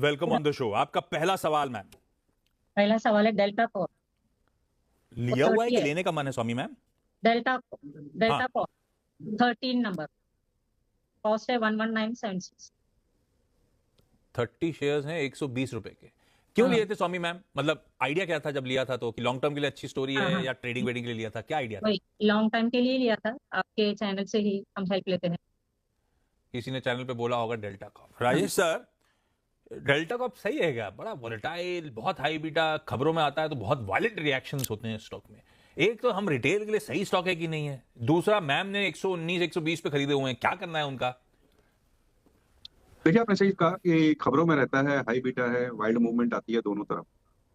Welcome on the show. आपका पहला सवाल मैम। पहला सवाल है डेल्टा कॉर्प। लिया हुआ है 30 कि है। लेने का मन है स्वामी मैम? डेल्टा हाँ, डेल्टा कॉर्प 13 नंबर, कॉस्ट है 11976। 30 शेयर्स हैं 120 रुपए के। क्यों हाँ लिए थे स्वामी मैम? मतलब आइडिया क्या था जब लिया था? तो कि लॉन्ग टर्म के लिए अच्छी स्टोरी हाँ है हाँ, या ट्रेडिंग वेडिंग के लिए लिया था? क्या आइडिया था? वही लॉन्ग टाइम के लिए लिया था, आपके चैनल से ही हम हेल्प लेते हैं। किसी ने चैनल पे बोला होगा डेल्टा कॉप। हाँ राजेश सर, डेल्टा कॉप सही है क्या? बड़ा वोलेटाइल, बहुत हाई बीटा, खबरों में आता है तो बहुत वायलेंट रिएक्शंस होते हैं स्टॉक में। एक तो हम रिटेल के लिए सही स्टॉक है कि नहीं है, दूसरा मैम ने 119 120 पे खरीदे हुए हैं, क्या करना है उनका? देखिए, आपने सही कहा कि खबरों में रहता है, हाई बीटा है, वाइल्ड मूवमेंट आती है दोनों तरफ।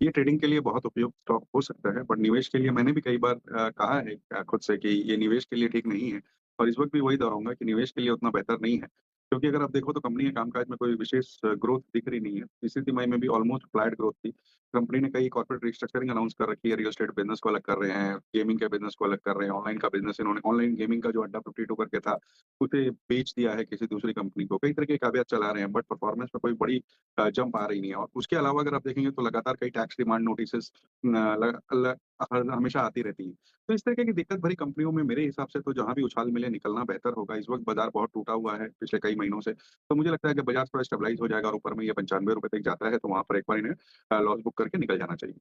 ये ट्रेडिंग के लिए बहुत उपयुक्त स्टॉक हो सकता है, बट निवेश के लिए मैंने भी कई बार कहा है खुद से कि ये निवेश के लिए ठीक नहीं है और इस वक़्त भी वही दोहराऊँगा कि निवेश के लिए उतना बेहतर नहीं है। क्योंकि अगर आप देखो तो कंपनी के कामकाज में कोई विशेष ग्रोथ दिख रही नहीं है। तीसरी तिमाही में भी ऑलमोस्ट फ्लैट ग्रोथ थी। कंपनी ने कई कॉर्पोरेट रिस्ट्रक्चरिंग अनाउंस कर रखी है, रियल एस्टेट बिज़नेस को अलग कर रहे हैं, गेमिंग के बिज़नेस को अलग कर रहे हैं, ऑनलाइन का बिज़नेस इन्होंने ऑनलाइन गेमिंग का जो अड्डा 52 करके था, उसे बेच दिया है किसी दूसरी कंपनी को। कई तरह के कामयाब चला रहे हैं, बट परफॉर्मेंस में कोई बड़ी जंप आ रही नहीं है और उसके अलावा अगर आप देखेंगे तो लगातार कई टैक्स डिमांड नोटिसेस ल ल हर हमेशा आती रहती हैं। तो इस तरीके की दिक्कत भरी कंपनियों में मेरे हिसाब से तो जहाँ भी उछाल मिले निकलना बेहतर होगा। इस वक़्त बाज़ार बहुत टूटा हुआ है पिछले कई महीनों से। तो मुझे लगता है कि बाज़ार थोड़ा स्टेबलाइज़ हो जाएगा और ऊपर में ये ₹95 तक जाता है तो वहाँ पर एक बार इन्हें लॉस बुक करके निकल जाना चाहिए।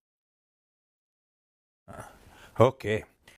ओके।